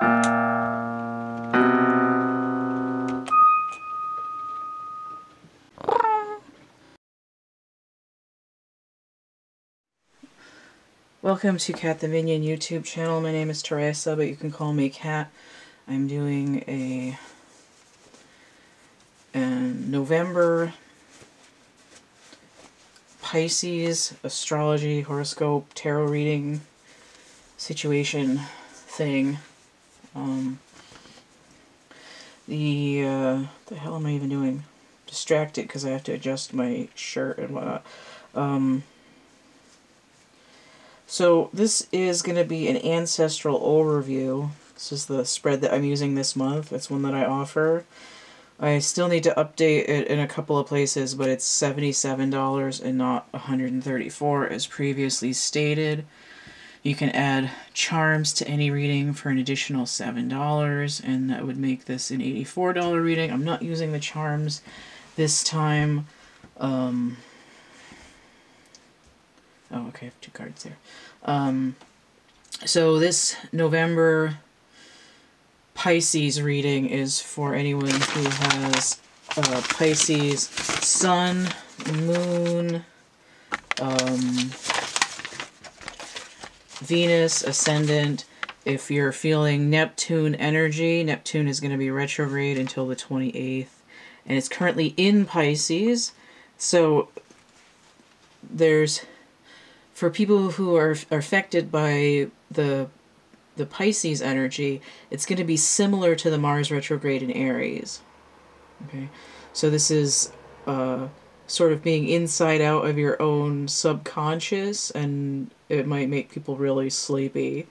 Welcome to CATtheMinion YouTube channel. My name is Theresa, but you can call me Cat. I'm doing a November Pisces astrology, horoscope, tarot reading situation thing. The hell am I even doing? Distracted because I have to adjust my shirt and whatnot. So this is going to be an ancestral overview. This is the spread that I'm using this month. It's one that I offer. I still need to update it in a couple of places, but it's $77 and not $134 as previously stated. You can add charms to any reading for an additional $7, and that would make this an $84 reading. I'm not using the charms this time. Oh, okay, I have two cards there. So this November Pisces reading is for anyone who has Pisces Sun, Moon, Venus, Ascendant. If you're feeling Neptune energy, Neptune is going to be retrograde until the 28th, and it's currently in Pisces. So there's... For people who are affected by the Pisces energy, it's going to be similar to the Mars retrograde in Aries. Okay, so this is sort of being inside out of your own subconscious, and it might make people really sleepy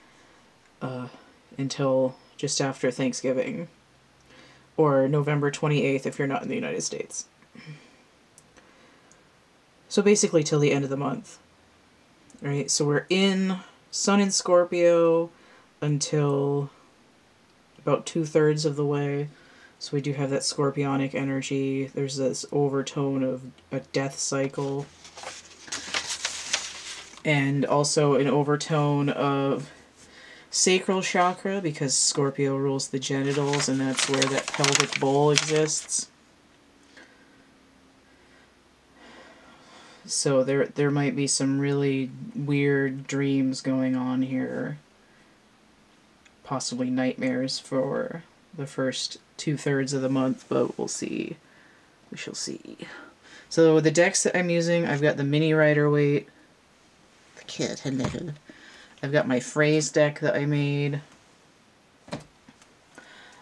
until just after Thanksgiving, or November 28th if you're not in the United States. So basically till the end of the month. Right, so we're in Sun in Scorpio until about 2/3 of the way. So we do have that scorpionic energy. There's this overtone of a death cycle. And also an overtone of sacral chakra, because Scorpio rules the genitals, and that's where that pelvic bowl exists. So there might be some really weird dreams going on here. Possibly nightmares for the first 2/3 of the month, but we'll see. We shall see. So the decks that I'm using, I've got the Mini Rider-Waite. The kid, hello. I've got my phrase deck that I made.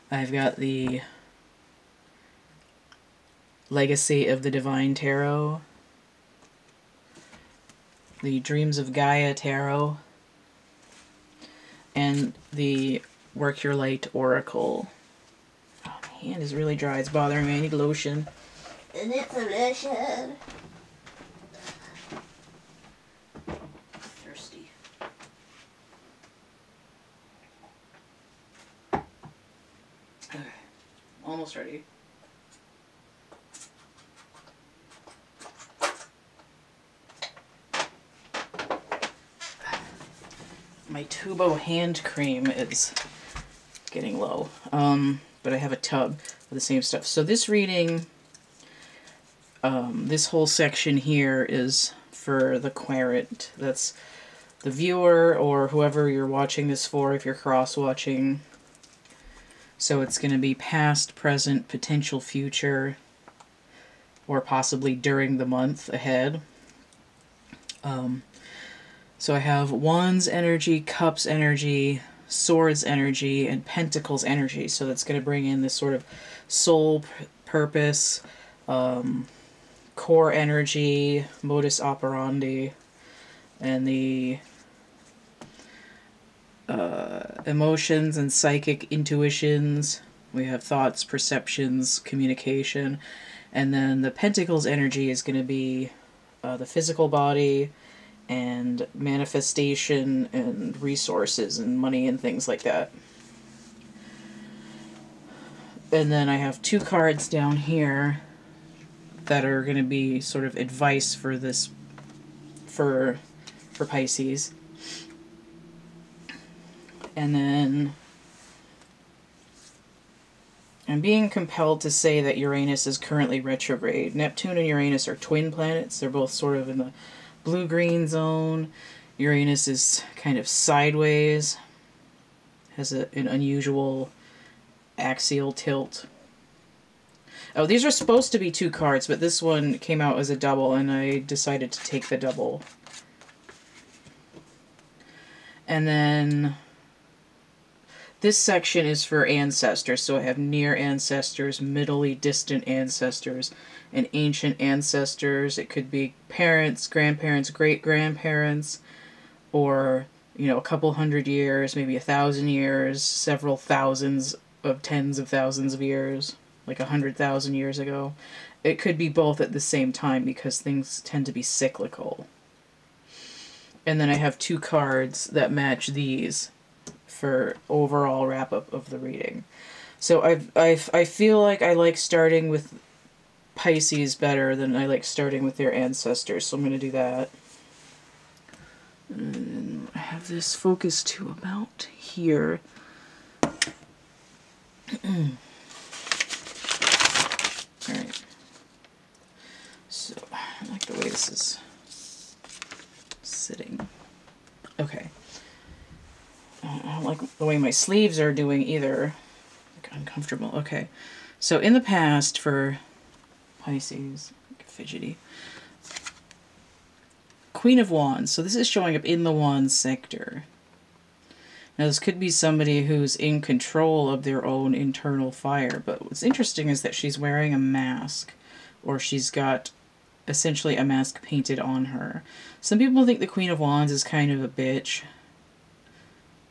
I've got the Legacy of the Divine Tarot. The Dreams of Gaia Tarot, and the Work Your Light Oracle. Oh, my hand is really dry. It's bothering me. I need lotion. I need some lotion. Thirsty. Okay, almost ready. My Tubo hand cream is getting low, but I have a tub of the same stuff. So this reading, this whole section here is for the querent. That's the viewer or whoever you're watching this for if you're cross-watching. So it's going to be past, present, potential future, or possibly during the month ahead. So I have Wands energy, Cups energy, Swords energy, and Pentacles energy. So that's going to bring in this sort of soul purpose, core energy, modus operandi, and the emotions and psychic intuitions. We have thoughts, perceptions, communication. And then the Pentacles energy is going to be the physical body, and manifestation and resources and money and things like that. And then I have two cards down here that are going to be sort of advice for this, for Pisces. And then I'm being compelled to say that Uranus is currently retrograde. Neptune and Uranus are twin planets. They're both sort of in the blue-green zone. Uranus is kind of sideways, has an unusual axial tilt. Oh, these are supposed to be 2 cards, but this one came out as a double, and I decided to take the double. And then this section is for ancestors, so I have near ancestors, middle-y distant ancestors, and ancient ancestors. It could be parents, grandparents, great-grandparents, or, you know, a couple hundred years, maybe 1,000 years, several thousands of tens of thousands of years, like 100,000 years ago. It could be both at the same time because things tend to be cyclical. And then I have 2 cards that match these for overall wrap-up of the reading. So I feel like I like starting with Pisces better than I like starting with their ancestors, so I'm going to do that. And then I have this focus to about here. Alright. So, I like the way this is sitting. Okay. I don't like the way my sleeves are doing either. Like, uncomfortable. Okay. So in the past for Pisces, fidgety, Queen of Wands. So this is showing up in the Wands sector. Now this could be somebody who's in control of their own internal fire, but what's interesting is that she's wearing a mask, or she's got essentially a mask painted on her. Some people think the Queen of Wands is kind of a bitch.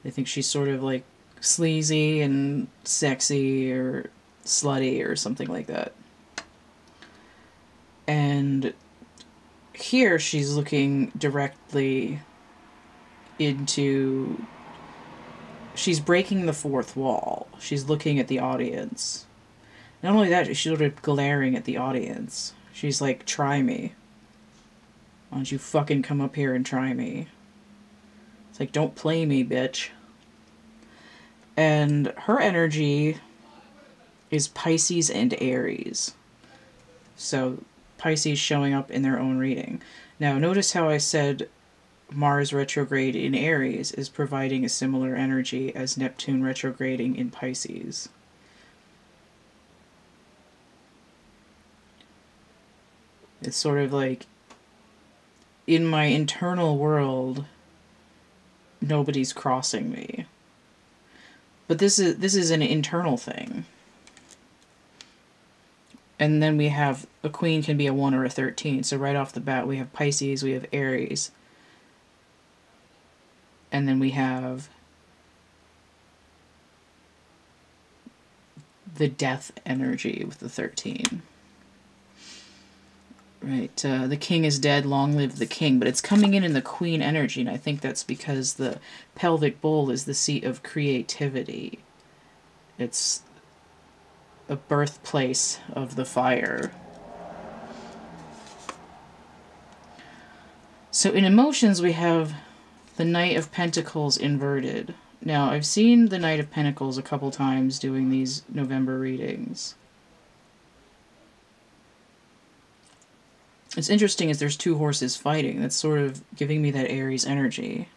They think she's sort of like sleazy and sexy or slutty or something like that. And here she's looking directly into... She's breaking the fourth wall. She's looking at the audience. Not only that, she's sort of glaring at the audience. She's like, try me. Why don't you fucking come up here and try me? It's like, don't play me, bitch. And her energy is Pisces and Aries. So Pisces showing up in their own reading. Now, notice how I said Mars retrograde in Aries is providing a similar energy as Neptune retrograding in Pisces. It's sort of like, in my internal world, nobody's crossing me. But this is an internal thing. And then we have a queen can be a 1 or a 13. So right off the bat we have Pisces, we have Aries. And then we have the death energy with the 13. Right, the king is dead, long live the king. But it's coming in the queen energy, and I think that's because the pelvic bowl is the seat of creativity. It's a birthplace of the fire. So in emotions we have the Knight of Pentacles inverted. Now, I've seen the Knight of Pentacles a couple times doing these November readings. It's interesting is there's 2 horses fighting. That's sort of giving me that Aries energy.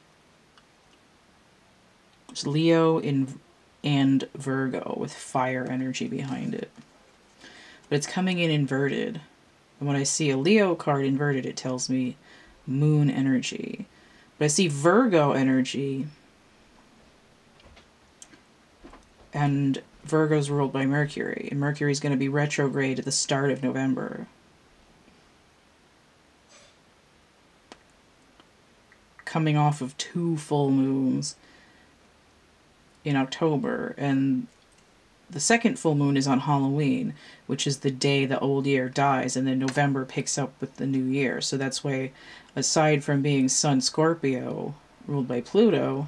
It's Leo and Virgo with fire energy behind it. But it's coming in inverted. And when I see a Leo card inverted, it tells me moon energy. But I see Virgo energy, and Virgo's ruled by Mercury, and Mercury's going to be retrograde at the start of November. Coming off of 2 full moons in October, and the second full moon is on Halloween, which is the day the old year dies, and then November picks up with the new year. So that's why, aside from being Sun Scorpio, ruled by Pluto,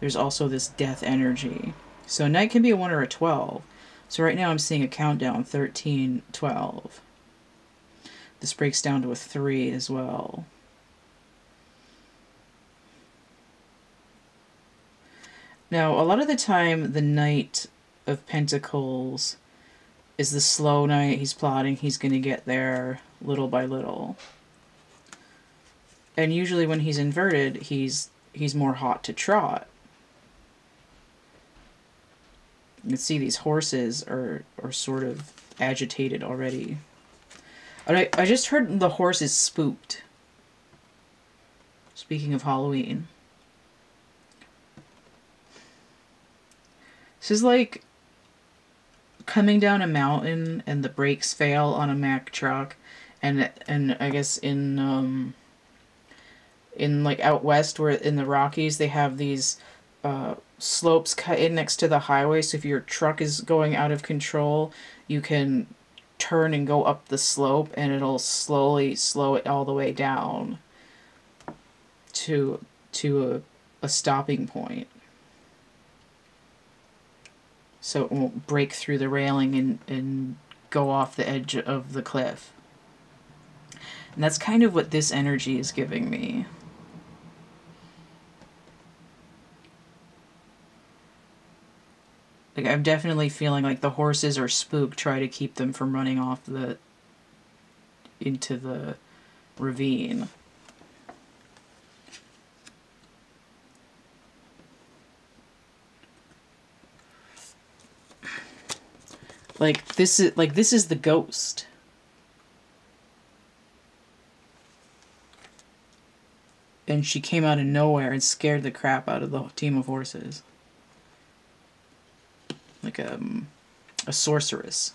there's also this death energy. So a night can be a 1 or a 12. So right now I'm seeing a countdown, 13, 12. This breaks down to a 3 as well. Now, a lot of the time, the Knight of Pentacles is the slow night. He's plotting. He's going to get there little by little. And usually when he's inverted, he's more hot to trot. You can see these horses are sort of agitated already. I just heard the horse is spooked. Speaking of Halloween. This is like coming down a mountain and the brakes fail on a Mack truck, and I guess in like out west, where in the Rockies they have these slopes cut in next to the highway, so if your truck is going out of control, you can turn and go up the slope and it'll slowly slow it all the way down to a stopping point. So it won't break through the railing and go off the edge of the cliff. And that's kind of what this energy is giving me. Like, I'm definitely feeling like the horses are spooked, try to keep them from running off into the ravine. This is the ghost. And she came out of nowhere and scared the crap out of the team of horses. Like a sorceress.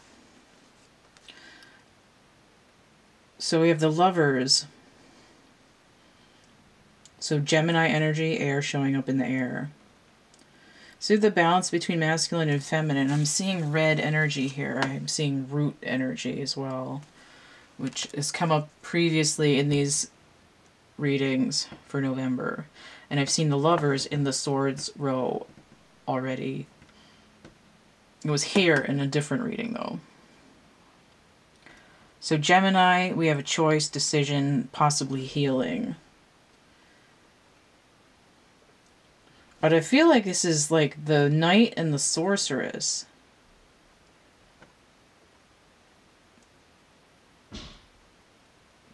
So we have the Lovers. So Gemini energy, air showing up in the air. So the balance between masculine and feminine. I'm seeing red energy here. I'm seeing root energy as well, which has come up previously in these readings for November. And I've seen the Lovers in the Swords row already. It was here in a different reading, though. So Gemini, we have a choice, decision, possibly healing. But I feel like this is like the Knight and the Sorceress.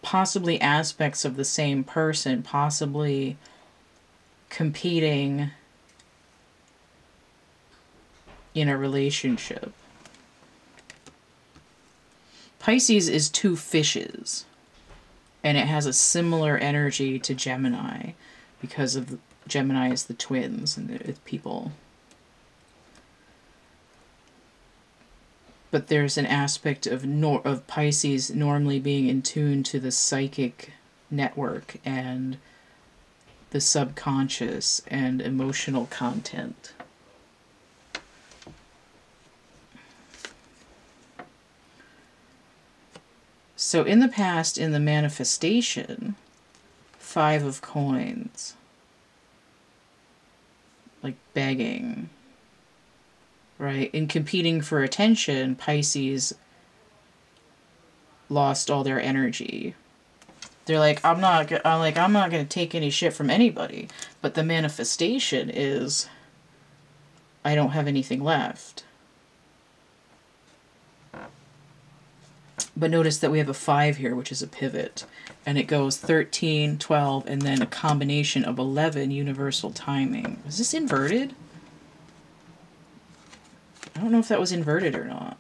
Possibly aspects of the same person, possibly competing in a relationship. Pisces is two fishes, and it has a similar energy to Gemini because of Gemini is the twins and the people. But there's an aspect of Pisces normally being in tune to the psychic network and the subconscious and emotional content. So in the past, in the manifestation, 5 of Coins, like begging, right? In competing for attention, Pisces lost all their energy. They're like, I'm not going to take any shit from anybody. But the manifestation is, I don't have anything left. But notice that we have a 5 here, which is a pivot. And it goes 13, 12, and then a combination of 11 universal timing. Was this inverted? I don't know if that was inverted or not.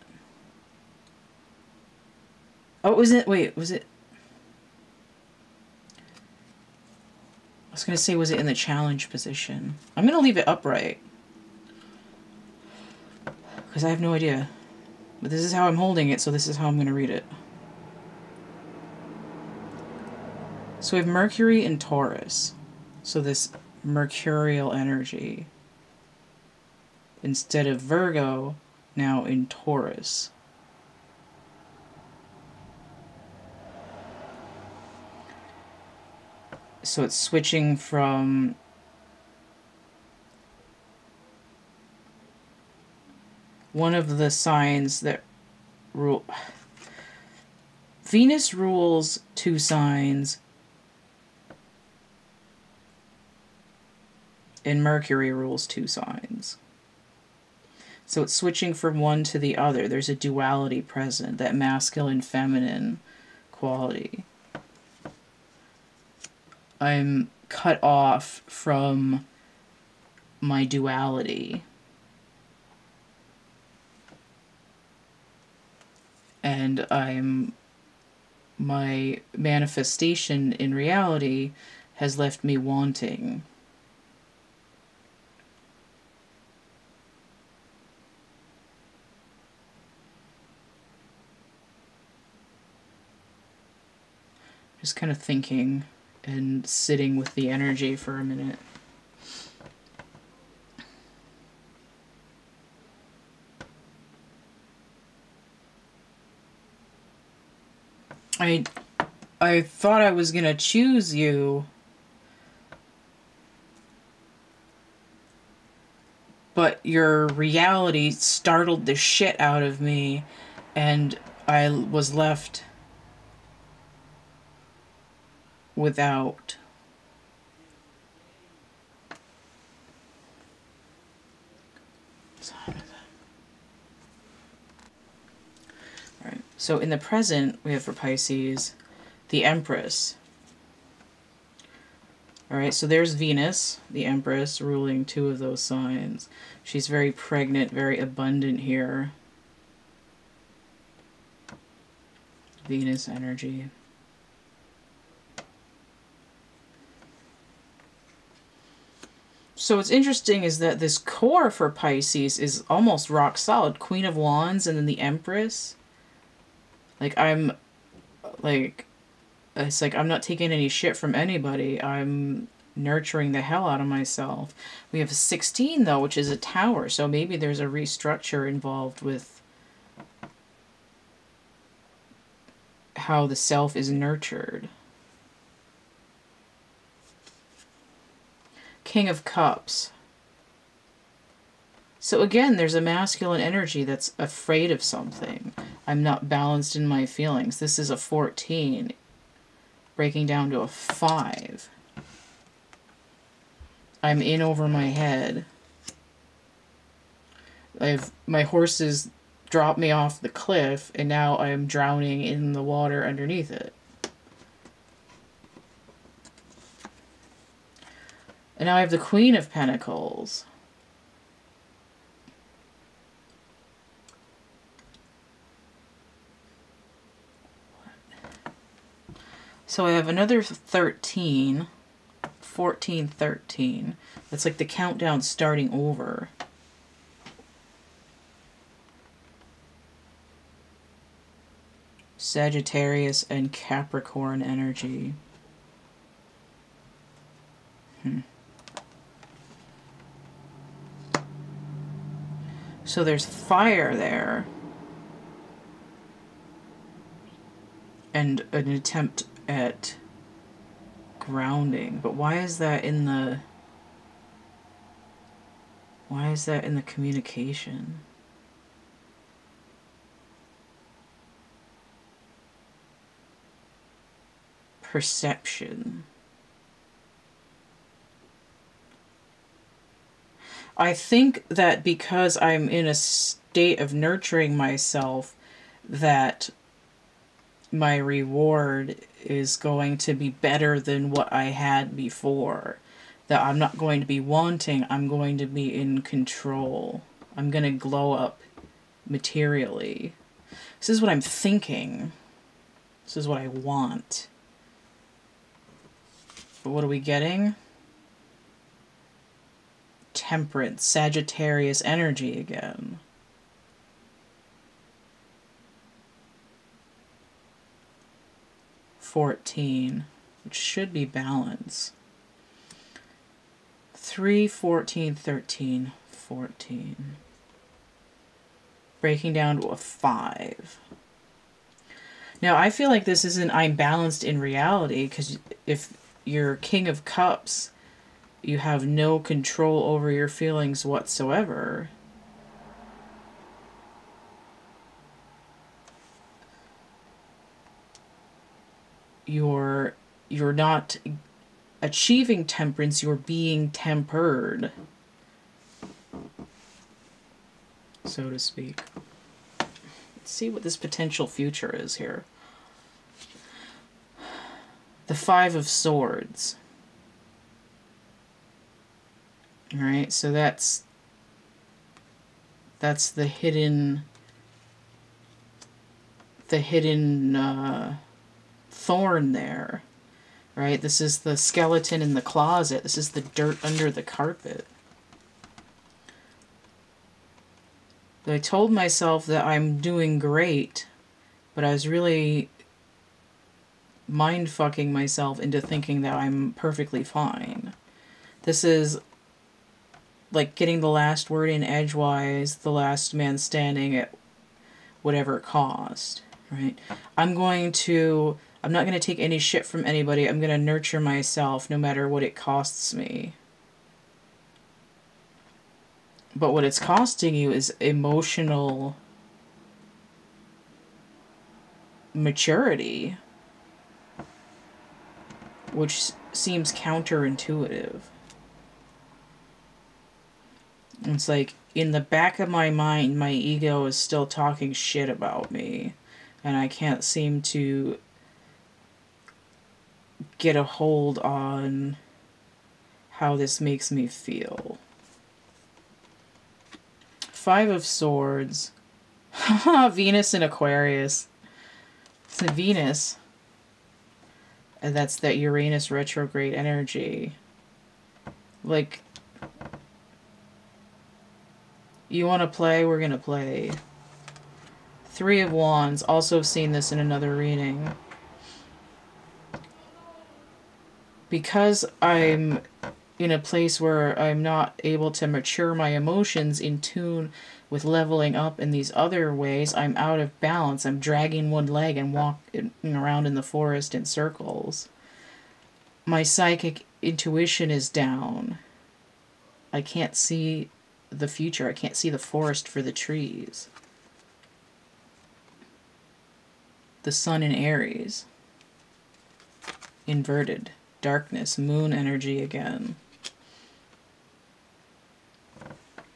Oh, was it? Wait, was it? I was going to say, was it in the challenge position? I'm going to leave it upright. Because I have no idea. But this is how I'm holding it, so this is how I'm going to read it. So we have Mercury in Taurus. So this mercurial energy. Instead of Virgo, now in Taurus. So it's switching from one of the signs that rule. Venus rules 2 signs, and Mercury rules 2 signs. So it's switching from one to the other. There's a duality present, that masculine, feminine quality. I'm cut off from my duality. And my manifestation in reality has left me wanting. Just kind of thinking and sitting with the energy for a minute. I thought I was going to choose you, but your reality startled the shit out of me, and I was left without. Alright, so in the present, we have for Pisces, the Empress. Alright, so there's Venus, the Empress, ruling two of those signs. She's very pregnant, very abundant here. Venus energy. So what's interesting is that this core for Pisces is almost rock solid. Queen of Wands and then the Empress. Like, it's like I'm not taking any shit from anybody. I'm nurturing the hell out of myself. We have a 16, though, which is a Tower. So maybe there's a restructure involved with how the self is nurtured. King of Cups. So again, there's a masculine energy that's afraid of something. I'm not balanced in my feelings. This is a 14, breaking down to a 5. I'm in over my head. My horses dropped me off the cliff, and now I'm drowning in the water underneath it. And now I have the Queen of Pentacles. So I have another 13, 14, 13. That's like the countdown starting over. Sagittarius and Capricorn energy. So there's fire there. And an attempt at grounding. But why is that in the... Why is that in the communication? Perception. I think that because I'm in a state of nurturing myself, that my reward is going to be better than what I had before. That I'm not going to be wanting, I'm going to be in control. I'm going to glow up materially. This is what I'm thinking. This is what I want. But what are we getting? Temperance, Sagittarius energy again. $14, which should be balance. 3, 14, 13, 14. Breaking down to a 5. Now, I feel like this isn't I'm balanced in reality, because if you're King of Cups, you have no control over your feelings whatsoever. You're not achieving temperance, you're being tempered. so to speak. Let's see what this potential future is here. The Five of Swords. All right, so that's the hidden thorn there, right? This is the skeleton in the closet. This is the dirt under the carpet. I told myself that I'm doing great, but I was really mind-fucking myself into thinking that I'm perfectly fine. This is like getting the last word in edgewise, the last man standing at whatever cost, right? I'm not going to take any shit from anybody. I'm going to nurture myself no matter what it costs me. But what it's costing you is emotional maturity, which seems counterintuitive. It's like, in the back of my mind, my ego is still talking shit about me, and I can't seem to get a hold on how this makes me feel. Five of Swords. Venus in Aquarius. It's a Venus. And that's that Uranus retrograde energy. Like, you want to play? We're going to play. Three of Wands. Also seen this in another reading. Because I'm in a place where I'm not able to mature my emotions in tune with leveling up in these other ways, I'm out of balance. I'm dragging one leg and walking around in the forest in circles. My psychic intuition is down. I can't see the future. I can't see the forest for the trees. The Sun in Aries. Inverted. Darkness. Moon energy again.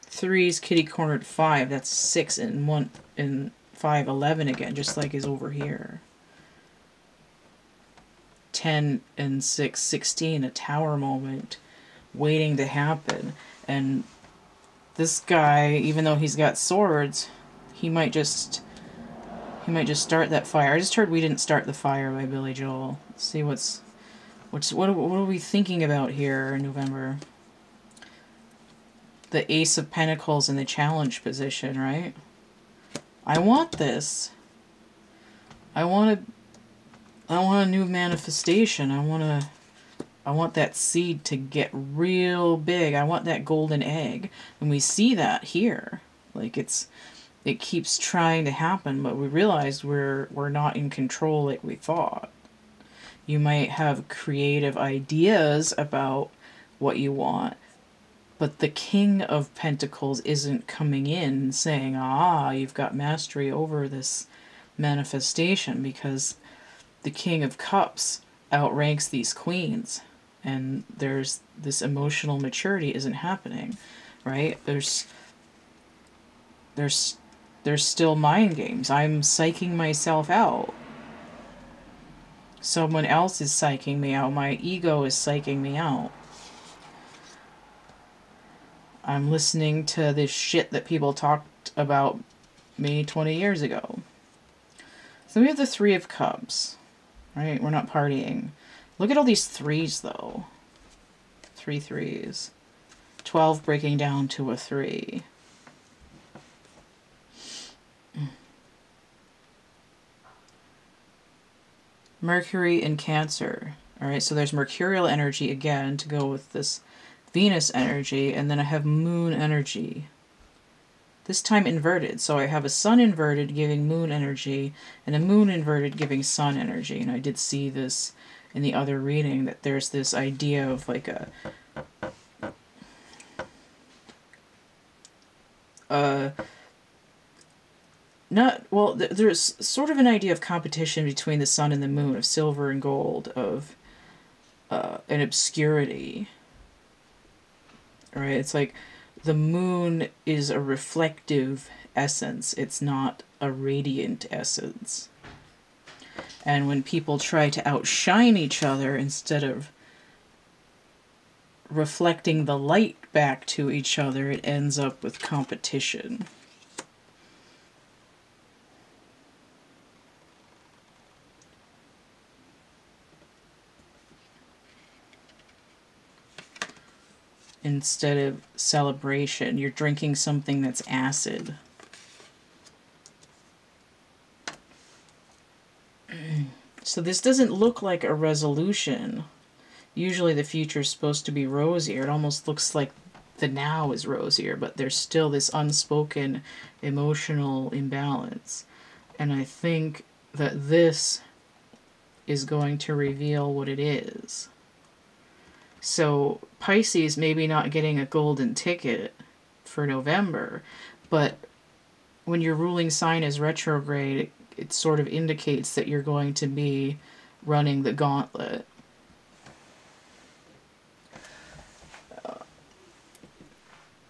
Threes kitty cornered 5. That's 6 and 1 and 5, 11 again, just like is over here. 10 and 6, 16, a tower moment waiting to happen. And this guy, even though he's got swords, he might just start that fire. I just heard We Didn't Start the Fire by Billy Joel. Let's see what are we thinking about here in November? The Ace of Pentacles in the challenge position, right? I want this. I want a new manifestation. I want that seed to get real big. I want that golden egg. And we see that here. Like it keeps trying to happen, but we realize we're not in control like we thought. You might have creative ideas about what you want, but the King of Pentacles isn't coming in saying, you've got mastery over this manifestation, because the King of Cups outranks these queens, and there's this emotional maturity isn't happening, right? There's still mind games. I'm psyching myself out. Someone else is psyching me out. My ego is psyching me out. I'm listening to this shit that people talked about me 20 years ago. So we have the Three of Cups, right? We're not partying. Look at all these threes, though. 3 threes. 12 breaking down to a 3. Mercury in Cancer. All right, so there's Mercurial energy again to go with this Venus energy, and then I have Moon energy. This time inverted, so I have a Sun inverted giving Moon energy, and a Moon inverted giving Sun energy. And I did see this in the other reading, that there's this idea of like there's sort of an idea of competition between the Sun and the Moon, of silver and gold, of an obscurity. Right? It's like the moon is a reflective essence. It's not a radiant essence. And when people try to outshine each other instead of reflecting the light back to each other, it ends up with competition. Instead of celebration, you're drinking something that's acid. So this doesn't look like a resolution. Usually the future is supposed to be rosier. It almost looks like the now is rosier, but there's still this unspoken emotional imbalance. And I think that this is going to reveal what it is. So Pisces maybe not getting a golden ticket for November, but when your ruling sign is retrograde, it sort of indicates that you're going to be running the gauntlet.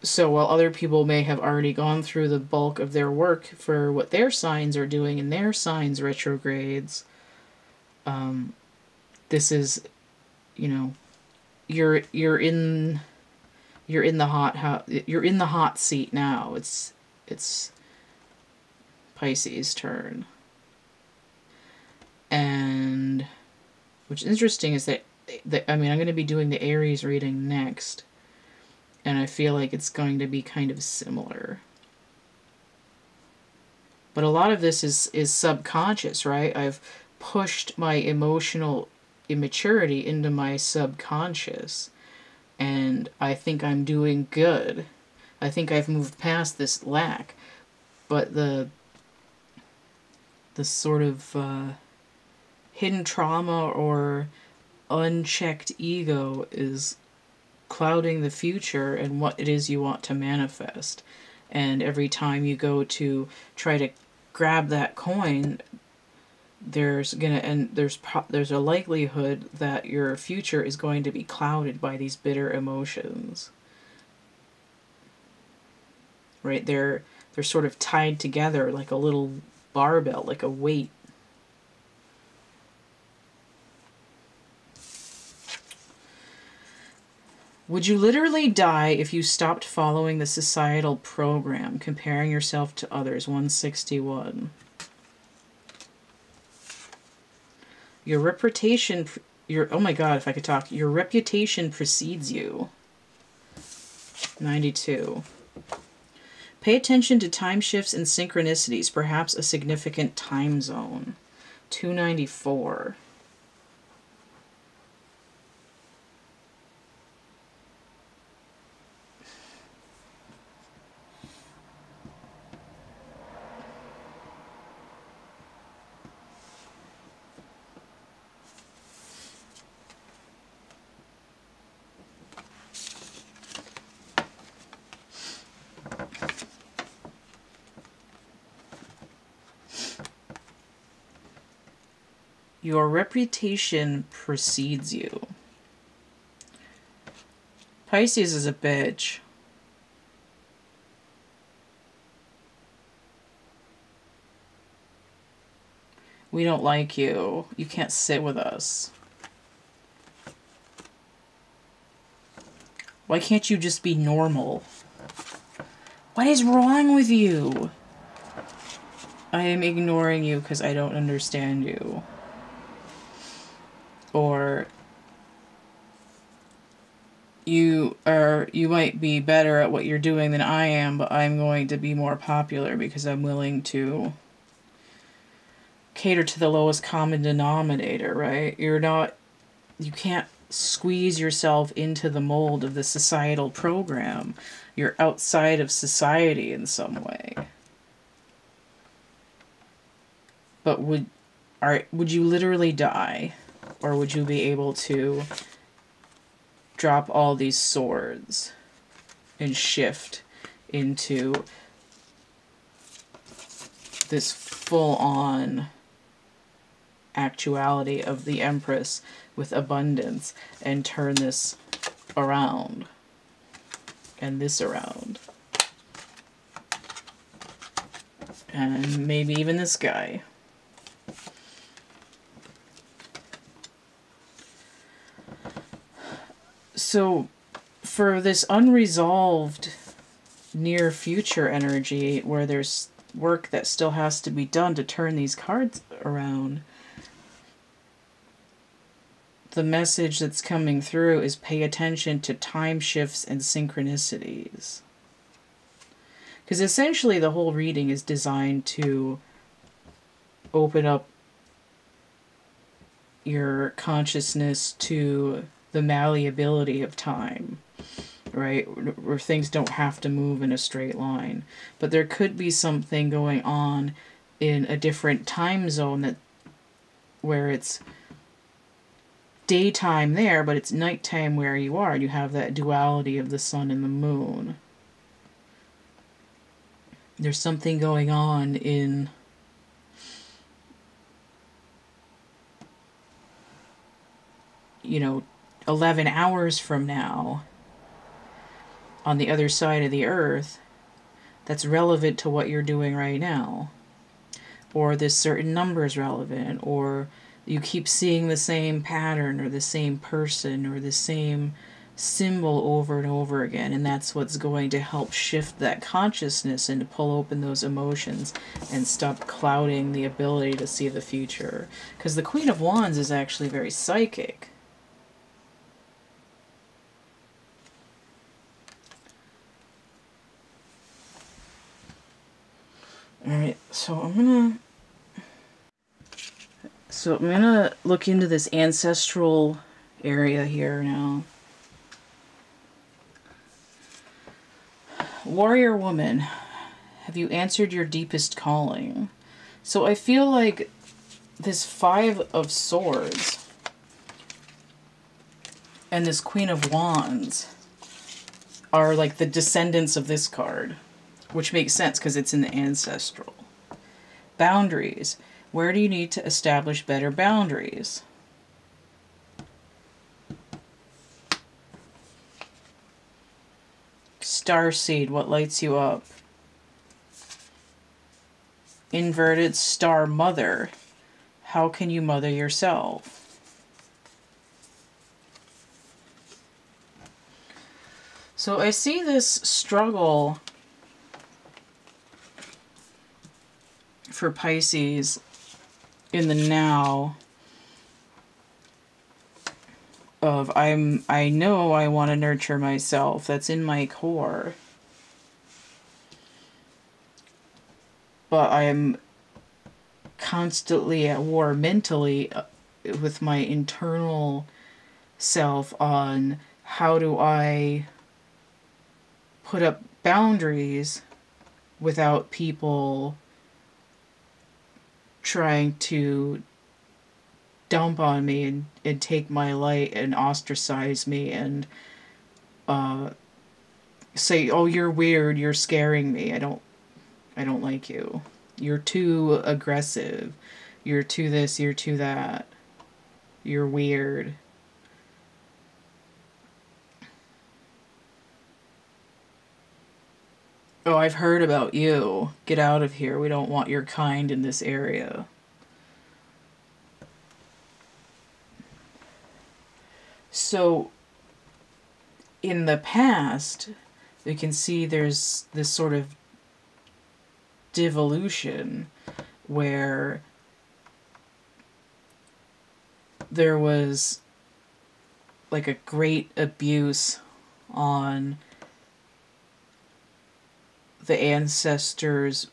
So while other people may have already gone through the bulk of their work for what their signs are doing in their signs retrogrades, this is, you know, you're in the hot seat now. It's Pisces' turn. And what's interesting is that I mean, I'm going to be doing the Aries reading next, and I feel like it's going to be kind of similar. But a lot of this is subconscious, right? I've pushed my emotional immaturity into my subconscious, and I think I'm doing good. I think I've moved past this lack, but the sort of hidden trauma or unchecked ego is clouding the future and what it is you want to manifest. And every time you go to try to grab that coin, there's a likelihood that your future is going to be clouded by these bitter emotions. Right? They're sort of tied together like a little barbell, like a weight. Would you literally die if you stopped following the societal program, comparing yourself to others? 161. Your reputation, oh my god, if I could talk. Your reputation precedes you. 92. Pay attention to time shifts and synchronicities, perhaps a significant time zone. 294. Your reputation precedes you. Pisces is a bitch. We don't like you. You can't sit with us. Why can't you just be normal? What is wrong with you? I am ignoring you because I don't understand you. Or you might be better at what you're doing than I am, but I'm going to be more popular because I'm willing to cater to the lowest common denominator, right? You can't squeeze yourself into the mold of the societal program. You're outside of society in some way. But would you literally die? Or would you be able to drop all these swords and shift into this full-on actuality of the Empress with abundance and turn this around? and this around. And maybe even this guy. So for this unresolved near future energy where there's work that still has to be done to turn these cards around, the message that's coming through is pay attention to time shifts and synchronicities. Because essentially the whole reading is designed to open up your consciousness to the malleability of time, right? Where things don't have to move in a straight line. But there could be something going on in a different time zone where it's daytime there, but it's nighttime where you are. And you have that duality of the sun and the moon. There's something going on in you know, 11 hours from now on the other side of the earth that's relevant to what you're doing right now. Or this certain number is relevant, or you keep seeing the same pattern or the same person or the same symbol over and over again, and that's what's going to help shift that consciousness and to pull open those emotions and stop clouding the ability to see the future. Because the Queen of Wands is actually very psychic. Alright, so I'm gonna look into this ancestral area here now. Warrior woman, have you answered your deepest calling? So I feel like this Five of Swords and this Queen of Wands are like the descendants of this card, which makes sense because it's in the ancestral. Boundaries. Where do you need to establish better boundaries? Starseed, what lights you up? Inverted Star Mother. How can you mother yourself? So I see this struggle for Pisces in the now of I know I want to nurture myself. That's in my core. But I'm constantly at war mentally with my internal self on how do I put up boundaries without people trying to dump on me and take my light and ostracize me and say, oh, you're weird, you're scaring me, I don't like you, you're too aggressive, you're too this, you're too that, you're weird. Oh, I've heard about you. Get out of here. We don't want your kind in this area. So, in the past, we can see there's this sort of devolution where there was like a great abuse on the ancestors'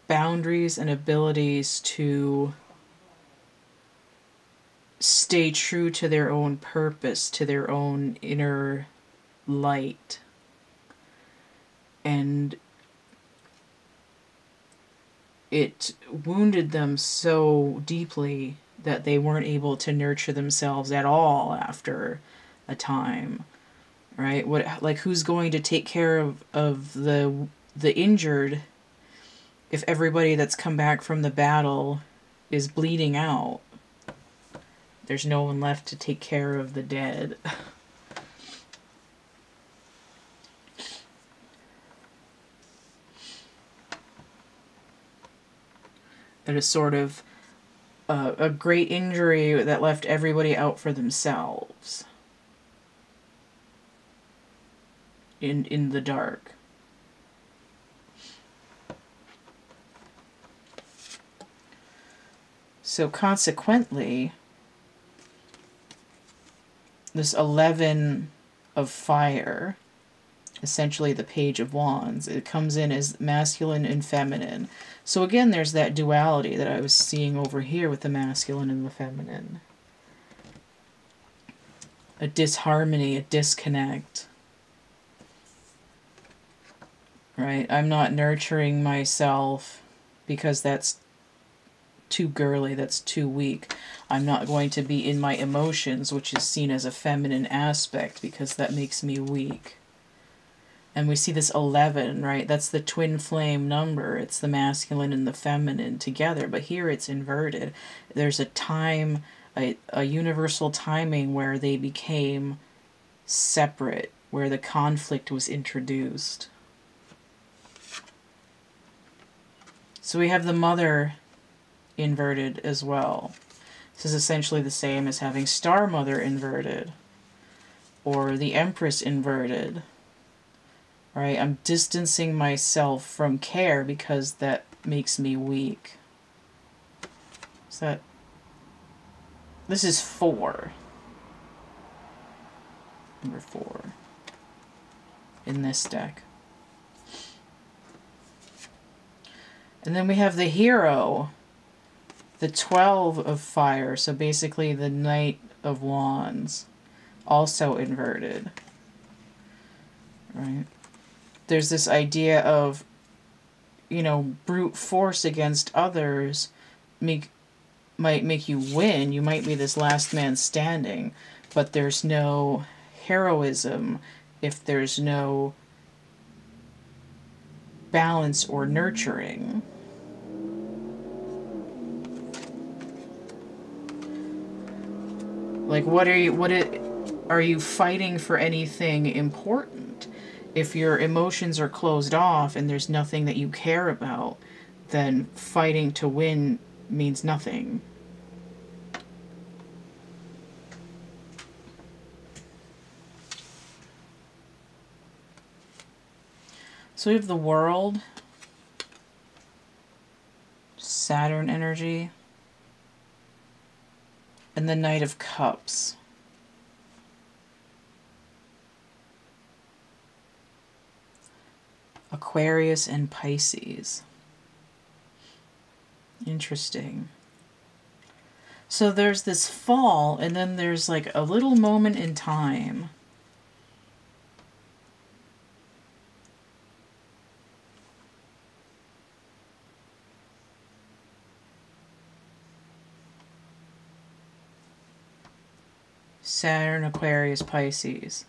boundaries and abilities to stay true to their own purpose, to their own inner light. And it wounded them so deeply that they weren't able to nurture themselves at all after a time. Right? Like who's going to take care of the injured if everybody that's come back from the battle is bleeding out? There's no one left to take care of the dead. a sort of a great injury that left everybody out for themselves in the dark. So consequently, this 11 of fire, essentially the Page of Wands, it comes in as masculine and feminine. So again, there's that duality that I was seeing over here with the masculine and the feminine. A disharmony, a disconnect. Right? I'm not nurturing myself because that's too girly, that's too weak. I'm not going to be in my emotions, which is seen as a feminine aspect, because that makes me weak. And we see this 11, right? That's the twin flame number. It's the masculine and the feminine together, but here it's inverted. There's a time, a universal timing where they became separate, where the conflict was introduced. So we have the Mother inverted as well. This is essentially the same as having Star Mother inverted or the Empress inverted. Right? I'm distancing myself from care because that makes me weak. This is 4. Number 4 in this deck. And then we have the Hero, the 12 of fire, so basically the Knight of Wands, also inverted. Right? There's this idea of, brute force against others might make you win. You might be this last man standing, but there's no heroism if there's no balance or nurturing. Like, are you fighting for anything important? If your emotions are closed off and there's nothing that you care about, then fighting to win means nothing. So we have the World, Saturn energy, and the Knight of Cups. Aquarius and Pisces. Interesting. So there's this fall, and then there's like a little moment in time. Saturn, Aquarius, Pisces.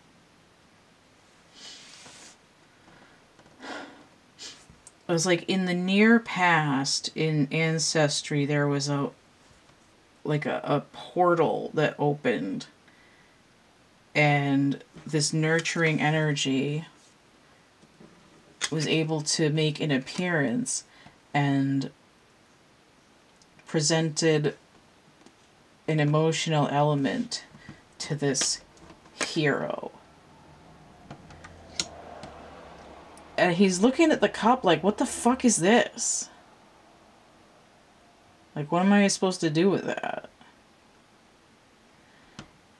It was like in the near past, in Ancestry, there was a portal that opened, and this nurturing energy was able to make an appearance and presented an emotional element to this hero. And he's looking at the cup like, what the fuck is this? Like, what am I supposed to do with that?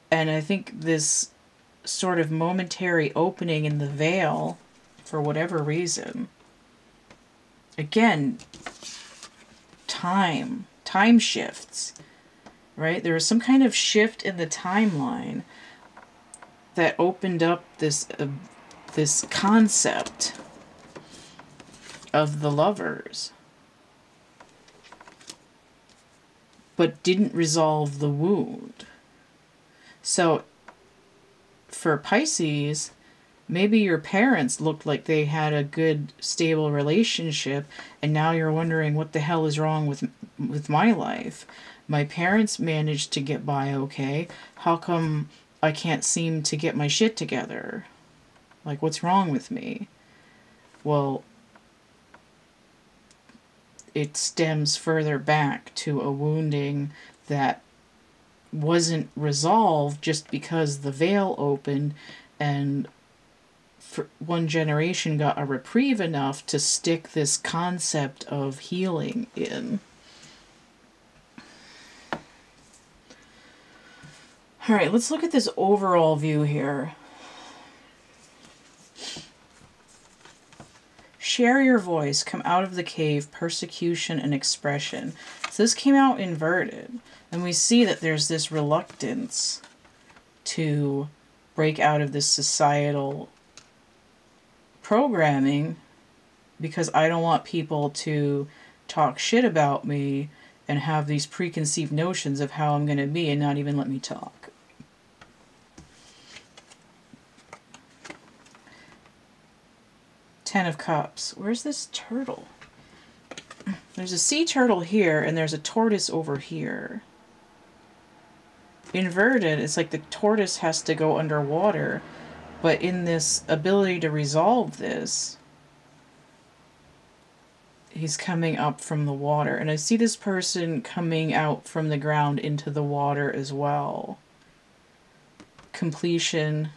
And I think this sort of momentary opening in the veil, for whatever reason, again, time shifts, right? There was some kind of shift in the timeline that opened up this concept of the lovers, but didn't resolve the wound. So for Pisces, maybe your parents looked like they had a good, stable relationship, and now you're wondering, what the hell is wrong with my life? My parents managed to get by okay. How come I can't seem to get my shit together? Like, what's wrong with me? Well, it stems further back to a wounding that wasn't resolved just because the veil opened and for one generation got a reprieve enough to stick this concept of healing in. All right, let's look at this overall view here. Share your voice, come out of the cave, persecution and expression. So this came out inverted. And we see that there's this reluctance to break out of this societal programming because I don't want people to talk shit about me and have these preconceived notions of how I'm going to be and not even let me talk. Ten of Cups. Where's this turtle? There's a sea turtle here and there's a tortoise over here. Inverted, it's like the tortoise has to go underwater, but in this ability to resolve this, he's coming up from the water. And I see this person coming out from the ground into the water as well. Completion,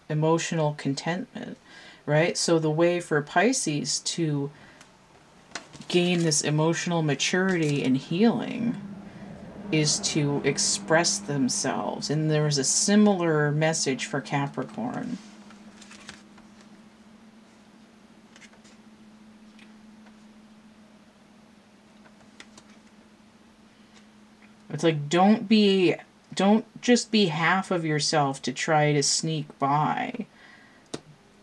emotional contentment, right? So the way for Pisces to gain this emotional maturity and healing is to express themselves. And there's a similar message for Capricorn. It's like, don't just be half of yourself to try to sneak by.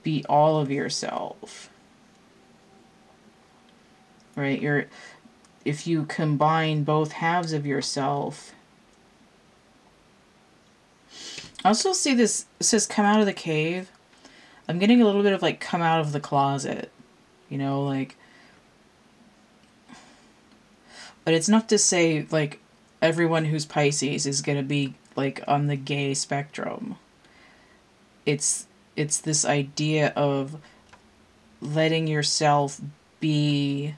Be all of yourself. Right? If you combine both halves of yourself. I also see this, it says come out of the cave. I'm getting a little bit of like come out of the closet. You know, like, but it's not to say like everyone who's Pisces is going to be like on the gay spectrum. It's this idea of letting yourself be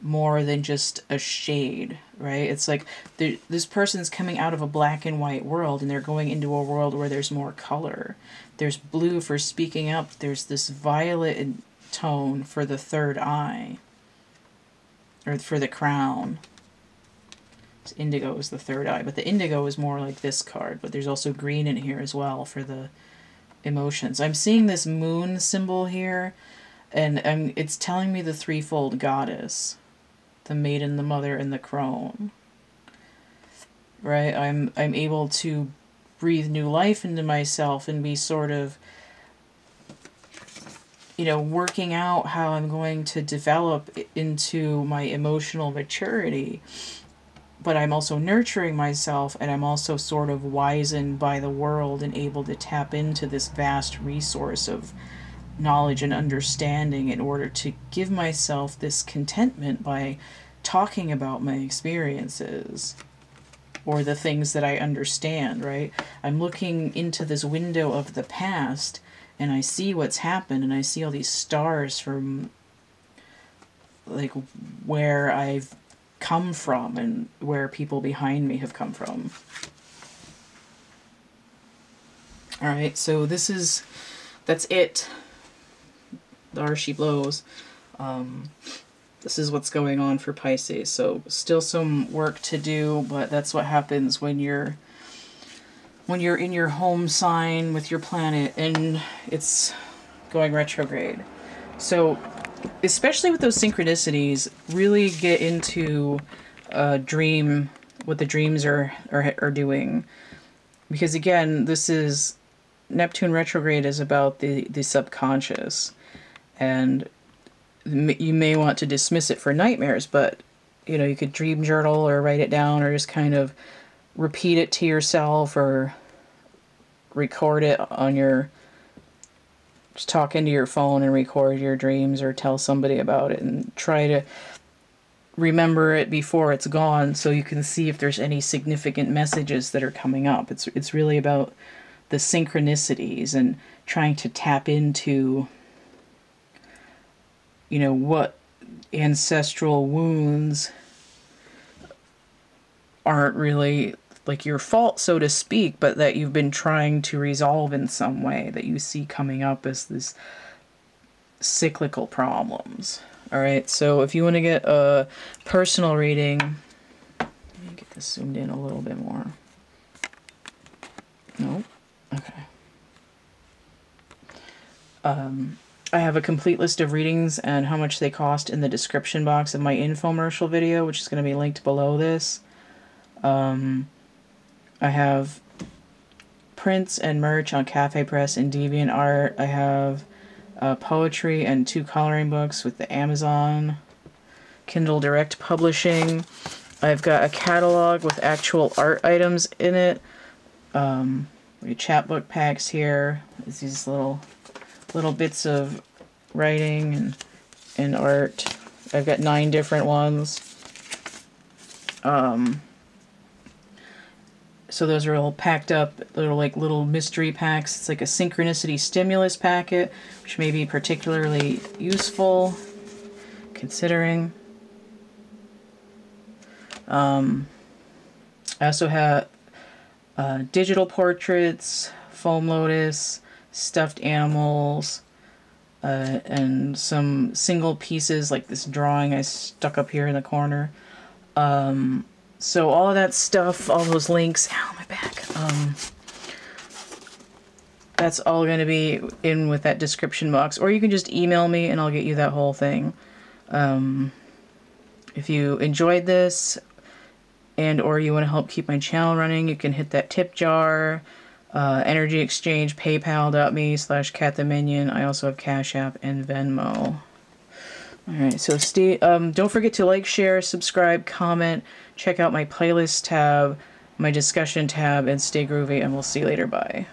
more than just a shade, right? It's like this person's coming out of a black and white world and they're going into a world where there's more color. There's blue for speaking up. There's this violet tone for the third eye, or for the crown. This indigo is the third eye, but the indigo is more like this card, but there's also green in here as well for the emotions. I'm seeing this moon symbol here, and it's telling me the threefold goddess. The maiden, the mother, and the crone. Right? I'm able to breathe new life into myself and be sort of, you know, working out how I'm going to develop into my emotional maturity. But I'm also nurturing myself, and I'm also sort of wizened by the world and able to tap into this vast resource of knowledge and understanding in order to give myself this contentment by talking about my experiences or the things that I understand, right? I'm looking into this window of the past and I see what's happened, and I see all these stars from like where I've come from and where people behind me have come from. All right, so that's it. There she blows. This is what's going on for Pisces. So still some work to do, but that's what happens when you're in your home sign with your planet and it's going retrograde. So especially with those synchronicities, really get into dream, what the dreams are doing. Because again, this is Neptune retrograde is about the subconscious. And you may want to dismiss it for nightmares, but you know, you could dream journal or write it down or just kind of repeat it to yourself or record it on your, just talk into your phone and record your dreams or tell somebody about it and try to remember it before it's gone so you can see if there's any significant messages that are coming up. It's really about the synchronicities and trying to tap into, you know, what ancestral wounds aren't really like your fault, so to speak, but that you've been trying to resolve in some way that you see coming up as this cyclical problems. All right, so if you want to get a personal reading, let me get this zoomed in a little bit more. Nope. Okay. I have a complete list of readings and how much they cost in the description box of my infomercial video, which is going to be linked below this. I have prints and merch on Cafe Press and DeviantArt. I have poetry and 2 coloring books with the Amazon Kindle Direct Publishing. I've got a catalog with actual art items in it. Chapbook packs here. There's these little bits of writing and art. I've got 9 different ones. So those are all packed up. They're like little mystery packs. It's like a synchronicity stimulus packet, which may be particularly useful considering. I also have digital portraits, foam lotus, stuffed animals, and some single pieces like this drawing I stuck up here in the corner. So all of that stuff, all those links, ow, my back, that's all going to be in with that description box. Or you can just email me and I'll get you that whole thing. If you enjoyed this and or you want to help keep my channel running, you can hit that tip jar, energy exchange, paypal.me/CATtheMinion. I also have Cash App and Venmo. Alright, so don't forget to like, share, subscribe, comment, check out my playlist tab, my discussion tab, and stay groovy, and we'll see you later. Bye.